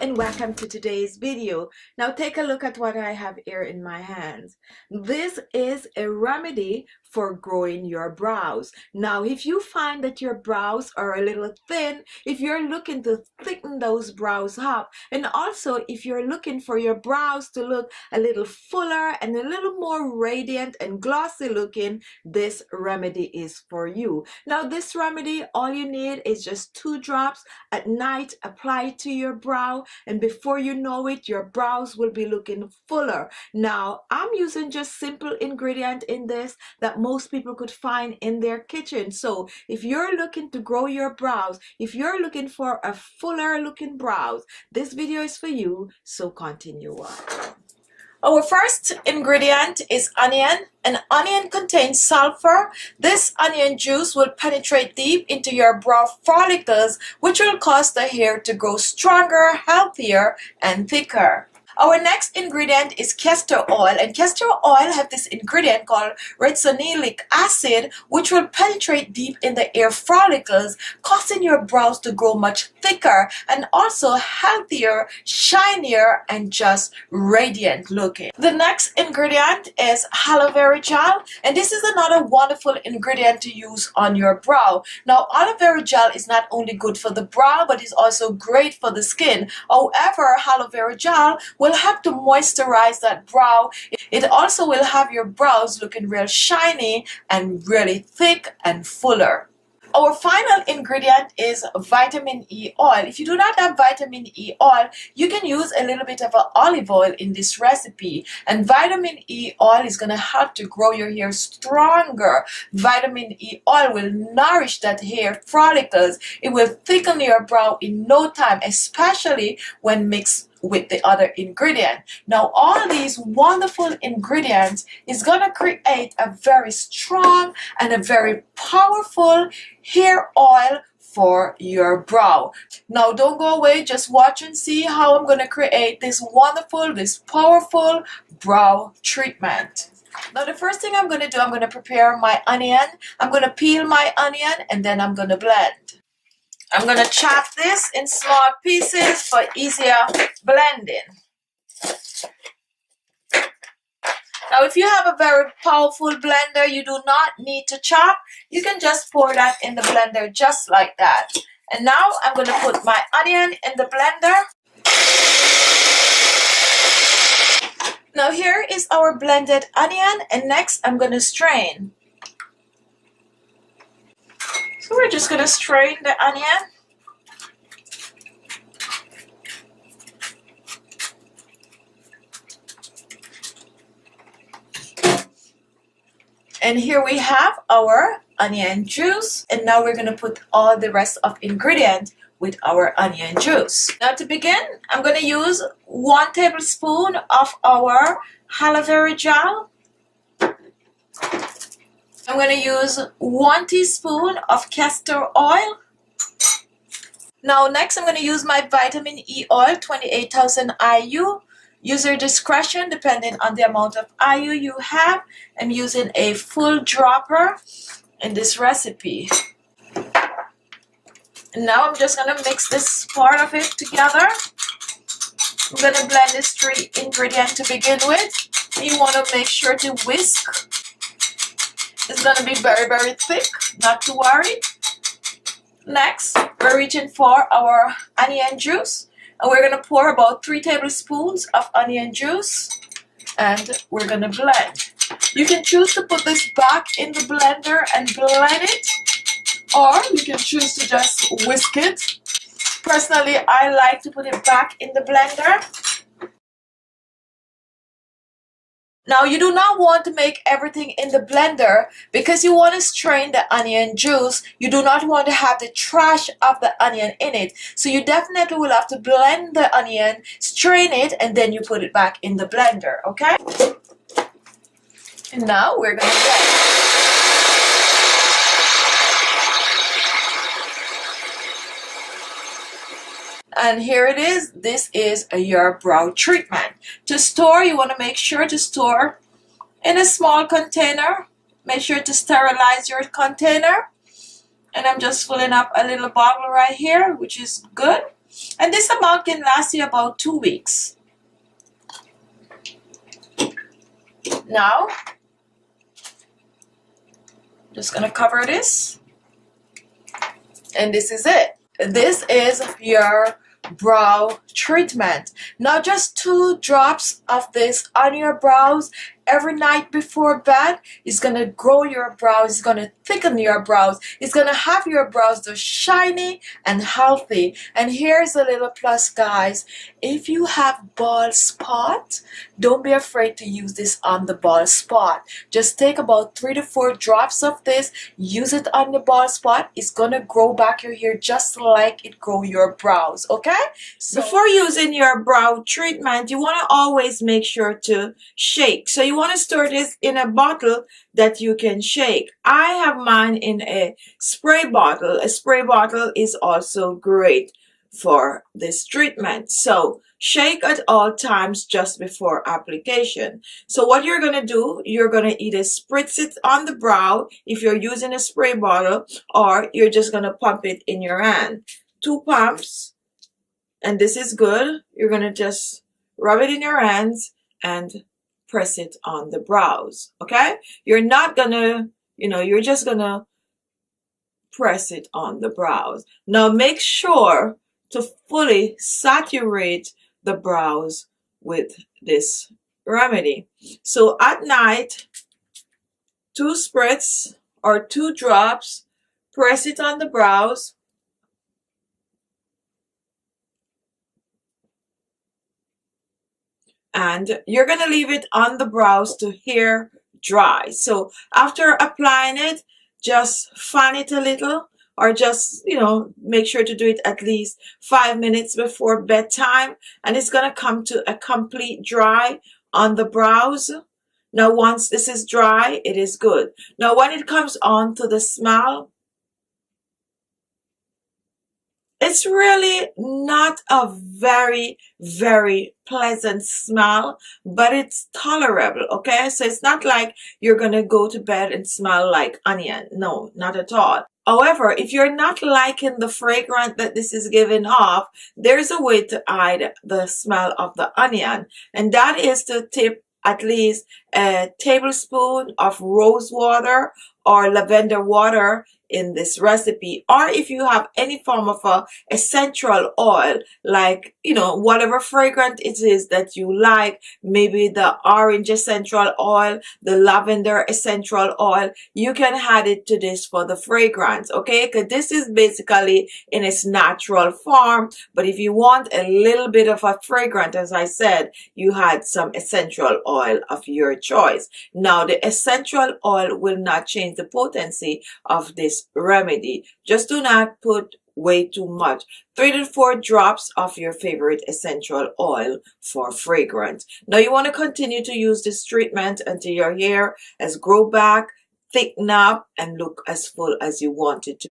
and welcome to today's video. Now take a look at what I have here in my hands. This is a remedy for growing your brows. Now if you find that your brows are a little thin, if you're looking to thicken those brows up, and also if you're looking for your brows to look a little fuller and a little more radiant and glossy looking, this remedy is for you. Now this remedy, all you need is just 2 drops at night. Apply it to your brow, and before you know it, your brows will be looking fuller. Now I'm using just simple ingredient in this that most people could find in their kitchen. So if you're looking to grow your brows, if you're looking for a fuller looking brows, this video is for you, so continue on. Our first ingredient is onion. An onion contains sulfur. This onion juice will penetrate deep into your brow follicles, which will cause the hair to grow stronger, healthier, and thicker. Our next ingredient is castor oil, and castor oil have this ingredient called ricinoleic acid, which will penetrate deep in the hair follicles, causing your brows to grow much thicker and also healthier, shinier, and just radiant looking. The next ingredient is aloe vera gel, and this is another wonderful ingredient to use on your brow. Now aloe vera gel is not only good for the brow, but is also great for the skin. However, aloe vera gel will help to moisturize that brow. It also will have your brows looking real shiny and really thick and fuller. Our final ingredient is vitamin E oil. If you do not have vitamin E oil, you can use a little bit of olive oil in this recipe. And vitamin E oil is going to help to grow your hair stronger. Vitamin E oil will nourish that hair follicles. It will thicken your brow in no time, especially when mixed with the other ingredient. Now all these wonderful ingredients is going to create a very strong and a very powerful hair oil for your brow. Now don't go away, just watch and see how I'm going to create this wonderful, this powerful brow treatment. Now the first thing I'm going to do, I'm going to prepare my onion. I'm going to peel my onion and then I'm going to blend. I'm going to chop this in small pieces for easier blending. Now if you have a very powerful blender, you do not need to chop. You can just pour that in the blender just like that. And now I'm going to put my onion in the blender. Now here is our blended onion, and next I'm going to strain. So we're just going to strain the onion. And here we have our onion juice. And now we're going to put all the rest of ingredients with our onion juice. Now to begin, I'm going to use 1 tablespoon of our aloe vera gel. I'm going to use 1 teaspoon of castor oil. Now next I'm going to use my vitamin E oil, 28,000 IU. User discretion depending on the amount of IU you have. I'm using a full dropper in this recipe. And now I'm just going to mix this part of it together. I'm going to blend this 3 ingredients to begin with. You want to make sure to whisk. It's going to be very, very thick, not to worry. Next, we're reaching for our onion juice. And we're going to pour about 3 tablespoons of onion juice. And we're going to blend. You can choose to put this back in the blender and blend it. Or you can choose to just whisk it. Personally, I like to put it back in the blender. Now you do not want to make everything in the blender because you want to strain the onion juice. You do not want to have the trash of the onion in it. So you definitely will have to blend the onion, strain it, and then you put it back in the blender, okay? And now we're going to blend. And here it is. This is your brow treatment. To store, you want to make sure to store in a small container. Make sure to sterilize your container. And I'm just filling up a little bottle right here, which is good. And this amount can last you about 2 weeks. Now, just gonna cover this. And this is it. This is your brow treatment. Now just 2 drops of this on your brows every night before bed is gonna grow your brows, it's gonna thicken your brows, it's gonna have your brows just shiny and healthy. And here's a little plus, guys. If you have bald spot, don't be afraid to use this on the bald spot. Just take about 3 to 4 drops of this, use it on the bald spot. It's gonna grow back your hair just like it grow your brows. Okay, so before using your brow treatment, you want to always make sure to shake. So you want to store this in a bottle that you can shake. I have mine in a spray bottle. A spray bottle is also great for this treatment. So shake at all times just before application. So what you're going to do, you're going to either spritz it on the brow if you're using a spray bottle, or you're just going to pump it in your hand. 2 pumps, and this is good. You're going to just rub it in your hands and press it on the brows. Okay, you're not gonna, you're just gonna press it on the brows. Now make sure to fully saturate the brows with this remedy. So at night, 2 spritz or 2 drops, press it on the brows. And you're going to leave it on the brows to hair dry. So after applying it, just fan it a little, or just, make sure to do it at least 5 minutes before bedtime. And it's going to come to a complete dry on the brows. Now, once this is dry, it is good. Now, when it comes on to the smell, it's really not a very, very pleasant smell, but it's tolerable, okay? So it's not like you're gonna go to bed and smell like onion. No, not at all. However, if you're not liking the fragrance that this is giving off, there's a way to hide the smell of the onion, and that is to tip at least a tablespoon of rose water or lavender water in this recipe. Or if you have any form of a essential oil, like, whatever fragrance it is that you like, maybe the orange essential oil, the lavender essential oil, you can add it to this for the fragrance, okay? Because this is basically in its natural form. But if you want a little bit of a fragrance, as I said, you had some essential oil of your choice. Now, the essential oil will not change the potency of this remedy. Just do not put way too much. 3 to 4 drops of your favorite essential oil for fragrance. Now you want to continue to use this treatment until your hair has grown back, thicken up, and look as full as you want it to.